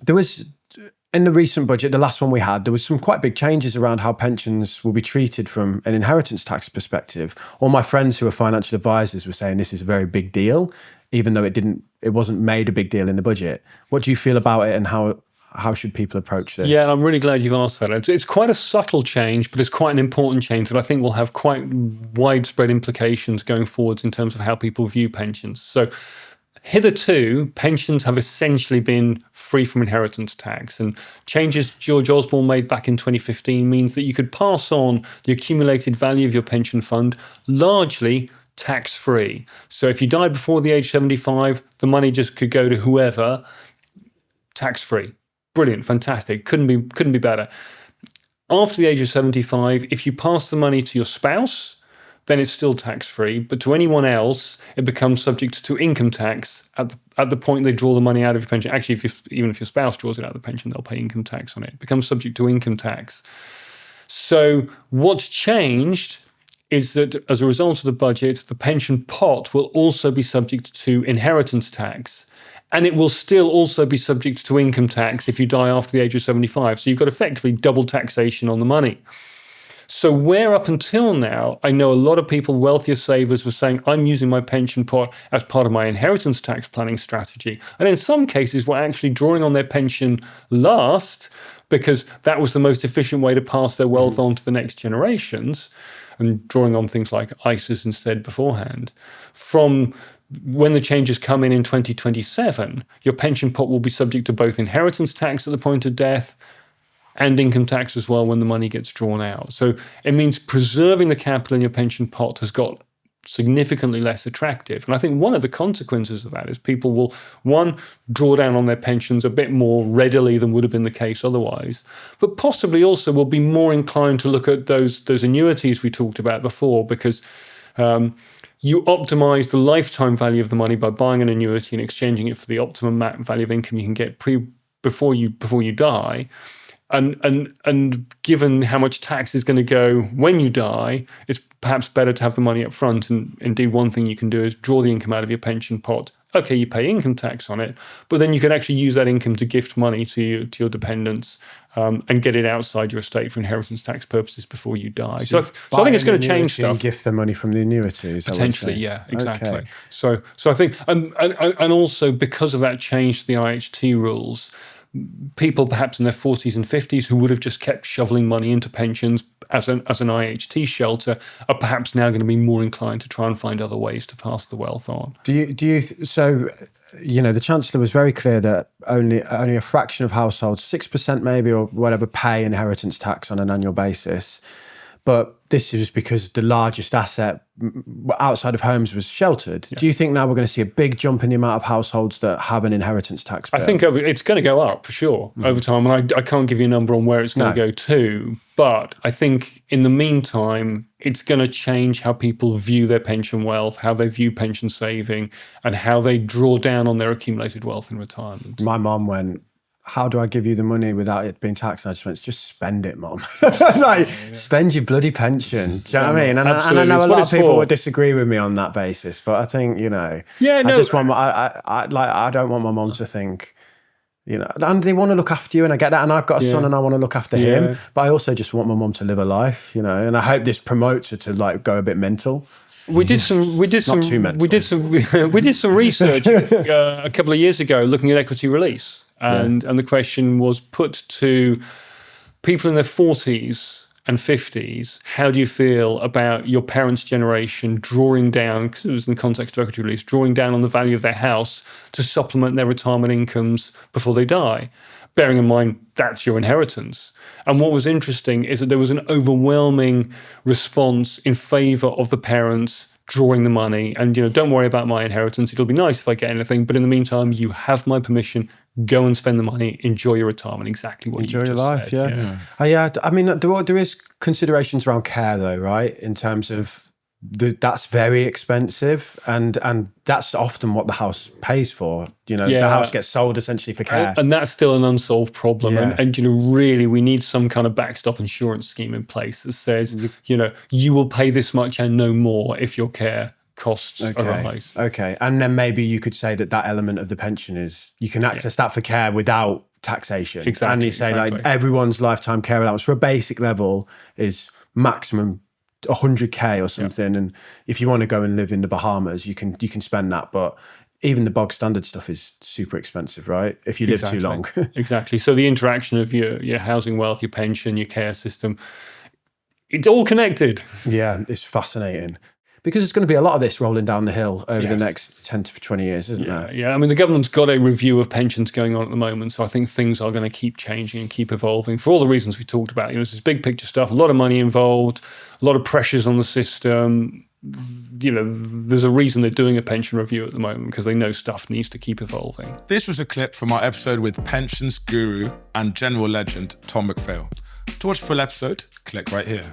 There was, in the recent budget, the last one we had, there was some quite big changes around how pensions will be treated from an inheritance tax perspective. All my friends who are financial advisors were saying this is a very big deal, even though it wasn't made a big deal in the budget. What do you feel about it, and how should people approach this? Yeah, I'm really glad you've asked that. It's quite a subtle change, but it's quite an important change that I think will have quite widespread implications going forwards in terms of how people view pensions. So hitherto, pensions have essentially been free from inheritance tax, and changes George Osborne made back in 2015 means that you could pass on the accumulated value of your pension fund largely tax-free. So if you died before the age of 75, the money just could go to whoever, tax-free. Brilliant, fantastic, couldn't be better. After the age of 75, if you pass the money to your spouse, then it's still tax-free. But to anyone else, it becomes subject to income tax at the point they draw the money out of your pension. Actually, even if your spouse draws it out of the pension, they'll pay income tax on it. It becomes subject to income tax. So what's changed is that as a result of the budget, the pension pot will also be subject to inheritance tax. And it will still also be subject to income tax if you die after the age of 75. So you've got effectively double taxation on the money. So where up until now, I know a lot of people, wealthier savers, were saying, I'm using my pension pot as part of my inheritance tax planning strategy. And in some cases, were actually drawing on their pension last because that was the most efficient way to pass their wealth on to the next generations, and drawing on things like ISAs instead beforehand. From when the changes come in 2027, your pension pot will be subject to both inheritance tax at the point of death and income tax as well when the money gets drawn out. So it means preserving the capital in your pension pot has got significantly less attractive. And I think one of the consequences of that is people will, one, draw down on their pensions a bit more readily than would have been the case otherwise, but possibly also will be more inclined to look at those annuities we talked about before, because you optimize the lifetime value of the money by buying an annuity and exchanging it for the optimum value of income you can get before you die. And given how much tax is going to go when you die, it's perhaps better to have the money up front. And indeed, one thing you can do is draw the income out of your pension pot. Okay, you pay income tax on it, but then you can actually use that income to gift money to your dependents and get it outside your estate for inheritance tax purposes before you die. So I think it's going to change stuff. And gift the money from the annuities. Potentially, yeah, exactly. Okay. So I think, and also because of that change to the IHT rules, people perhaps in their 40s and 50s who would have just kept shoveling money into pensions as an IHT shelter are perhaps now going to be more inclined to try and find other ways to pass the wealth on. So, you know, the Chancellor was very clear that only a fraction of households, 6% maybe or whatever, pay inheritance tax on an annual basis. But this is because the largest asset outside of homes was sheltered. Yes. Do you think now we're going to see a big jump in the amount of households that have an inheritance tax bill? I think it's going to go up for sure over time. And I can't give you a number on where it's going to go to. But I think in the meantime, it's going to change how people view their pension wealth, how they view pension saving, and how they draw down on their accumulated wealth in retirement. My mom went, how do I give you the money without it being taxed? And I just went, just spend it, Mom. Like, spend your bloody pension. Do you know what I mean? And I know a lot of people would disagree with me on that basis, but I think, you know, I don't want my mom to think, you know, and they want to look after you, and I get that, and I've got a son and I want to look after him, but I also just want my mom to live a life, you know, and I hope this promotes her to like go a bit mental. We did some research a couple of years ago looking at equity release. And the question was put to people in their 40s and 50s, how do you feel about your parents' generation drawing down, because it was in the context of equity release, drawing down on the value of their house to supplement their retirement incomes before they die, bearing in mind that's your inheritance. And what was interesting is that there was an overwhelming response in favor of the parents drawing the money and, you know, don't worry about my inheritance. It'll be nice if I get anything, but in the meantime, you have my permission. Go and spend the money. Enjoy your retirement. Exactly what you just said. Enjoy your life. Yeah. I mean, there is considerations around care, though, right? In terms of that's very expensive, and that's often what the house pays for. You know, the house gets sold essentially for care, and that's still an unsolved problem. And you know, really, we need some kind of backstop insurance scheme in place that says, you know, you will pay this much and no more if your care costs arise. Okay, and then maybe you could say that element of the pension is you can access that for care without taxation. Exactly, And you say like everyone's lifetime care allowance for a basic level is maximum 100k or something. And if you want to go and live in the Bahamas, you can spend that. But even the bog standard stuff is super expensive, right? If you live too long. Exactly. So the interaction of your housing wealth, your pension, your care system, it's all connected. Yeah, it's fascinating. Because there's going to be a lot of this rolling down the hill over the next 10 to 20 years, isn't there? Yeah, I mean, the government's got a review of pensions going on at the moment, so I think things are going to keep changing and keep evolving for all the reasons we talked about. There's this big picture stuff, a lot of money involved, a lot of pressures on the system. There's a reason they're doing a pension review at the moment, because they know stuff needs to keep evolving. This was a clip from our episode with pensions guru and general legend Tom McPhail. To watch the full episode, click right here.